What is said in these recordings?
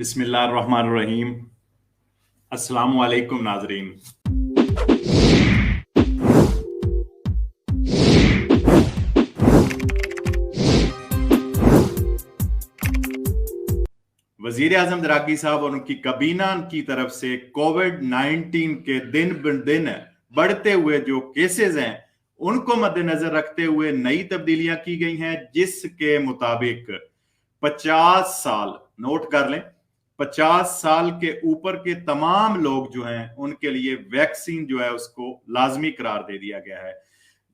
बिस्मिल्लाहिर्रहमानिर्रहीम। अस्सलामु अलैकुम नाजरीन। वजीर आजम दरागी साहब और उनकी काबीना की तरफ से कोविड-19 के दिन ब दिन बढ़ते हुए जो केसेस हैं उनको मद्देनजर रखते हुए नई तब्दीलियां की गई हैं, जिसके मुताबिक 50 साल, नोट कर लें, 50 साल के ऊपर के तमाम लोग जो हैं उनके लिए वैक्सीन जो है उसको लाजमी करार दे दिया गया है।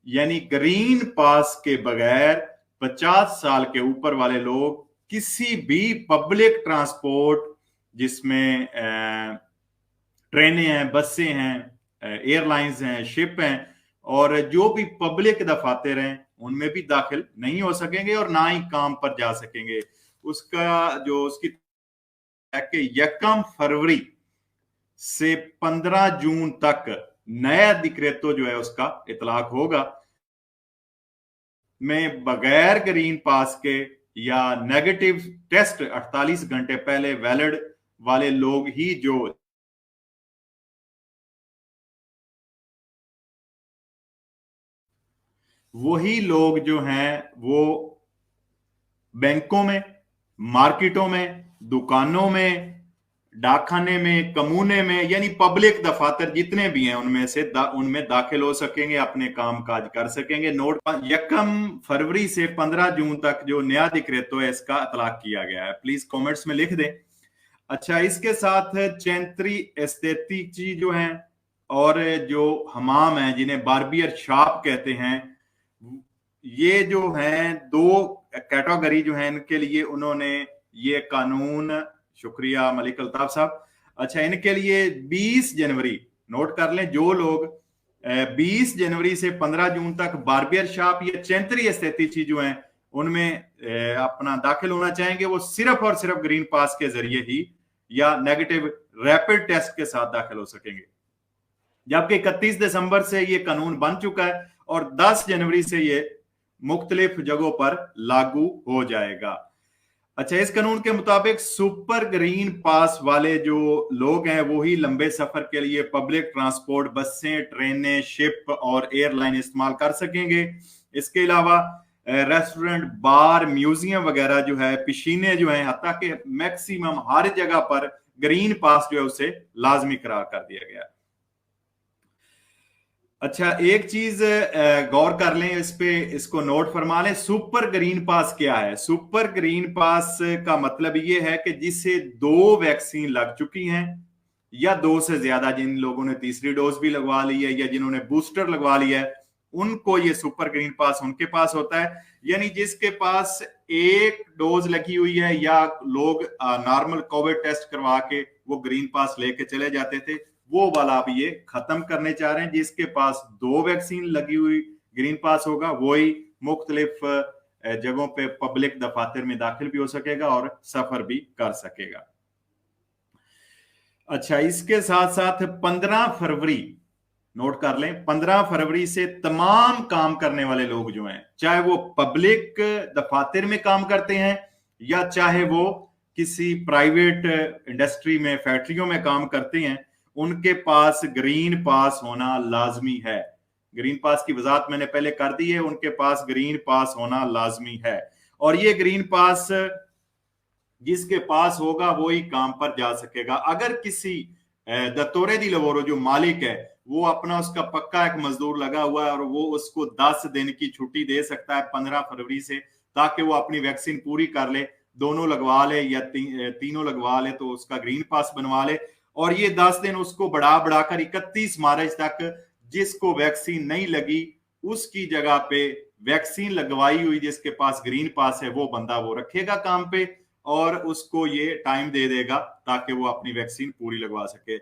यानी ग्रीन पास के बगैर 50 साल के ऊपर वाले लोग किसी भी पब्लिक ट्रांसपोर्ट, जिसमें ट्रेनें हैं, बसें हैं, एयरलाइंस हैं, शिप हैं, और जो भी पब्लिक दफातर हैं उनमें भी दाखिल नहीं हो सकेंगे और ना ही काम पर जा सकेंगे। उसकी 1 फरवरी से 15 जून तक नया डिक्रेतो जो है उसका इतलाक होगा। में बगैर ग्रीन पास के या नेगेटिव टेस्ट 48 घंटे पहले वैलिड वाले लोग ही जो वही लोग जो हैं वो बैंकों में, मार्केटों में, दुकानों में, डाकखाने में, कमूने में, यानी पब्लिक दफातर जितने भी हैं उनमें दाखिल हो सकेंगे, अपने काम काज कर सकेंगे। नोट 1 फरवरी से 15 जून तक जो नया डिक्रेतो है इसका इतलाक किया गया है। प्लीज कमेंट्स में लिख दें। अच्छा, इसके साथ चैंत्री एस्थेटिची जो हैं और जो हमाम हैं जिन्हें बार्बियर शॉप कहते हैं, ये जो हैं दो कैटेगरी जो है इनके लिए उन्होंने ये कानून, शुक्रिया मलिक अल्ताफ साहब। अच्छा, इनके लिए 20 जनवरी, नोट कर लें, जो लोग 20 जनवरी से 15 जून तक बार्बियर शॉप या चैंत्री एस्थेटिची जो हैं उनमें अपना दाखिल होना चाहेंगे, वो सिर्फ और सिर्फ ग्रीन पास के जरिए ही या नेगेटिव रैपिड टेस्ट के साथ दाखिल हो सकेंगे। जबकि 31 दिसंबर से ये कानून बन चुका है और 10 जनवरी से ये मुख्तलिफ जगहों पर लागू हो जाएगा। अच्छा, इस कानून के मुताबिक सुपर ग्रीन पास वाले जो लोग हैं वो ही लंबे सफर के लिए पब्लिक ट्रांसपोर्ट, बसें, ट्रेनें, शिप और एयरलाइन इस्तेमाल कर सकेंगे। इसके अलावा रेस्टोरेंट, बार, म्यूजियम वगैरह जो है, पिशीने जो है, हत्ता कि मैक्सिमम हर जगह पर ग्रीन पास जो है उसे लाजमी करार कर दिया गया। अच्छा, एक चीज गौर कर लें, इस पे इसको नोट फरमा लें। सुपर ग्रीन पास क्या है? सुपर ग्रीन पास का मतलब ये है कि जिसे 2 वैक्सीन लग चुकी हैं या 2 से ज्यादा, जिन लोगों ने तीसरी डोज भी लगवा ली है या जिन्होंने बूस्टर लगवा लिया है, उनको ये सुपर ग्रीन पास उनके पास होता है। यानी जिसके पास 1 डोज लगी हुई है या लोग नॉर्मल कोविड टेस्ट करवा के वो ग्रीन पास लेके चले जाते थे, वो वाला अब ये खत्म करने चाह रहे हैं। जिसके पास 2 वैक्सीन लगी हुई ग्रीन पास होगा वही मुख्तलिफ जगहों पे पब्लिक दफातर में दाखिल भी हो सकेगा और सफर भी कर सकेगा। अच्छा, इसके साथ साथ 15 फरवरी, नोट कर लें, 15 फरवरी से तमाम काम करने वाले लोग जो हैं, चाहे वो पब्लिक दफातर में काम करते हैं या चाहे वो किसी प्राइवेट इंडस्ट्री में, फैक्ट्रियों में काम करते हैं, उनके पास ग्रीन पास होना लाजमी है। ग्रीन पास की वजाहत मैंने पहले कर दी है, उनके पास ग्रीन पास होना लाजमी है। और ये ग्रीन पास जिसके पास होगा वो ही काम पर जा सकेगा। अगर किसी दत्तोरे दी लवोरो जो मालिक है वो अपना, उसका पक्का एक मजदूर लगा हुआ है और वो उसको 10 दिन की छुट्टी दे सकता है 15 फरवरी से, ताकि वो अपनी वैक्सीन पूरी कर ले, दोनों लगवा ले या तीनों लगवा ले, तो उसका ग्रीन पास बनवा ले। और ये 10 दिन उसको बढ़ा बढ़ाकर 31 मार्च तक जिसको वैक्सीन नहीं लगी उसकी जगह पे वैक्सीन लगवाई हुई जिसके पास ग्रीन पास है वो बंदा वो रखेगा काम पे और उसको ये टाइम दे देगा ताकि वो अपनी वैक्सीन पूरी लगवा सके।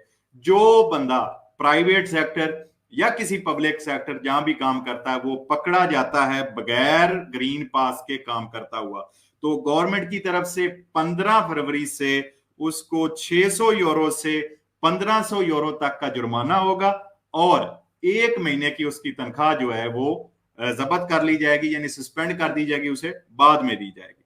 जो बंदा प्राइवेट सेक्टर या किसी पब्लिक सेक्टर जहां भी काम करता है वो पकड़ा जाता है बगैर ग्रीन पास के काम करता हुआ, तो गवर्नमेंट की तरफ से 15 फरवरी से उसको 600 यूरो से 1500 यूरो तक का जुर्माना होगा और 1 महीने की उसकी तनख्वाह जो है वो जब्त कर ली जाएगी, यानी सस्पेंड कर दी जाएगी, उसे बाद में दी जाएगी।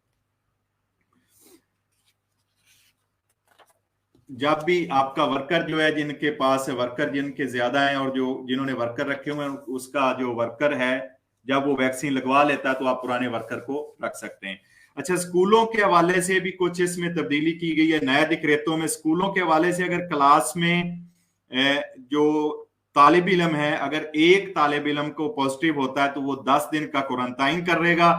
जब भी आपका वर्कर जो है, जिनके पास वर्कर जिनके ज्यादा हैं और जो जिन्होंने वर्कर रखे हुए हैं, उसका जो वर्कर है जब वो वैक्सीन लगवा लेता है तो आप पुराने वर्कर को रख सकते हैं। अच्छा, स्कूलों के हवाले से भी कुछ इसमें तब्दीली की गई है नया दिक्रेतों में। स्कूलों के हवाले से अगर क्लास में जो तालिब इलम है, अगर एक तालिब इलम को पॉजिटिव होता है तो वो 10 दिन का क्वारंटाइन करेगा,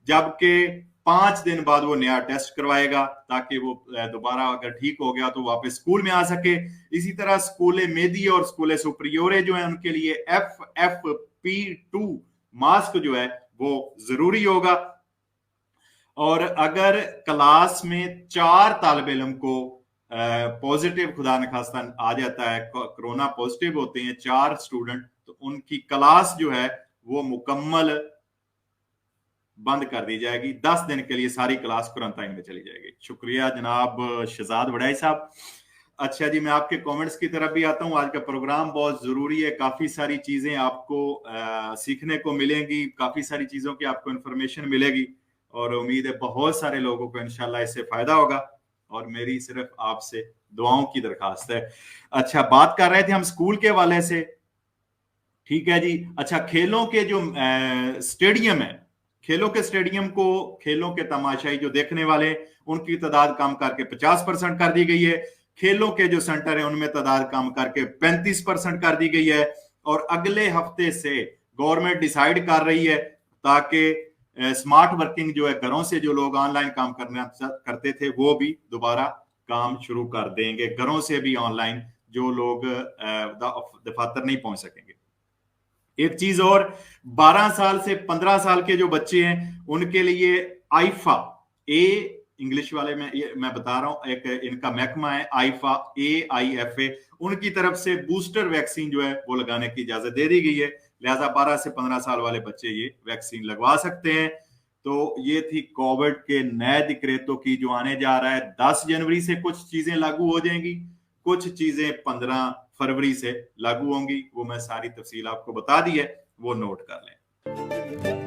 जबकि 5 दिन बाद वो नया टेस्ट करवाएगा ताकि वो दोबारा अगर ठीक हो गया तो वापस स्कूल में आ सके। इसी तरह स्कूल मेदी और स्कूल सुप्रियोरे जो है उनके लिए FFP2 मास्क जो है वो जरूरी होगा। और अगर क्लास में 4 तालिब इलम को पॉजिटिव खुदा न खास्ता आ जाता है, कोरोना पॉजिटिव होते हैं 4 स्टूडेंट, तो उनकी क्लास जो है वो मुकम्मल बंद कर दी जाएगी। 10 दिन के लिए सारी क्लास क्वारंटाइन में चली जाएगी। शुक्रिया जनाब शहजाद वड़ाई साहब। अच्छा जी, मैं आपके कमेंट्स की तरफ भी आता हूँ। आज का प्रोग्राम बहुत जरूरी है, काफी सारी चीजें आपको सीखने को मिलेंगी, काफी सारी चीजों की आपको इंफॉर्मेशन मिलेगी और उम्मीद है बहुत सारे लोगों को इंशाल्लाह इससे फायदा होगा और मेरी सिर्फ आपसे दुआओं की दरखास्त है। अच्छा, बात कर रहे थे हम स्कूल के हवाले से, ठीक है जी। अच्छा, खेलों के जो स्टेडियम है, खेलों के स्टेडियम को खेलों के तमाशाई जो देखने वाले उनकी तादाद कम करके 50% कर दी गई है। खेलों के जो सेंटर है उनमें तादाद कम करके 35% कर दी गई है। और अगले हफ्ते से गवर्नमेंट डिसाइड कर रही है ताकि स्मार्ट वर्किंग जो है, घरों से जो लोग ऑनलाइन काम करना करते थे वो भी दोबारा काम शुरू कर देंगे, घरों से भी ऑनलाइन जो लोग दफातर नहीं पहुंच सकेंगे। एक चीज और, 12 साल से 15 साल के जो बच्चे हैं उनके लिए आईफा इंग्लिश वाले में मैं बता रहा हूं, एक इनका महकमा है आईफा AIFA, उनकी तरफ से बूस्टर वैक्सीन जो है वो लगाने की इजाजत दे दी गई है। लिहाजा 12 से 15 साल वाले बच्चे ये वैक्सीन लगवा सकते हैं। तो ये थी कोविड के नए दिक्रेतों की जो आने जा रहा है। 10 जनवरी से कुछ चीजें लागू हो जाएंगी, कुछ चीजें 15 फरवरी से लागू होंगी। वो मैं सारी तफसील आपको बता दी है, वो नोट कर लें।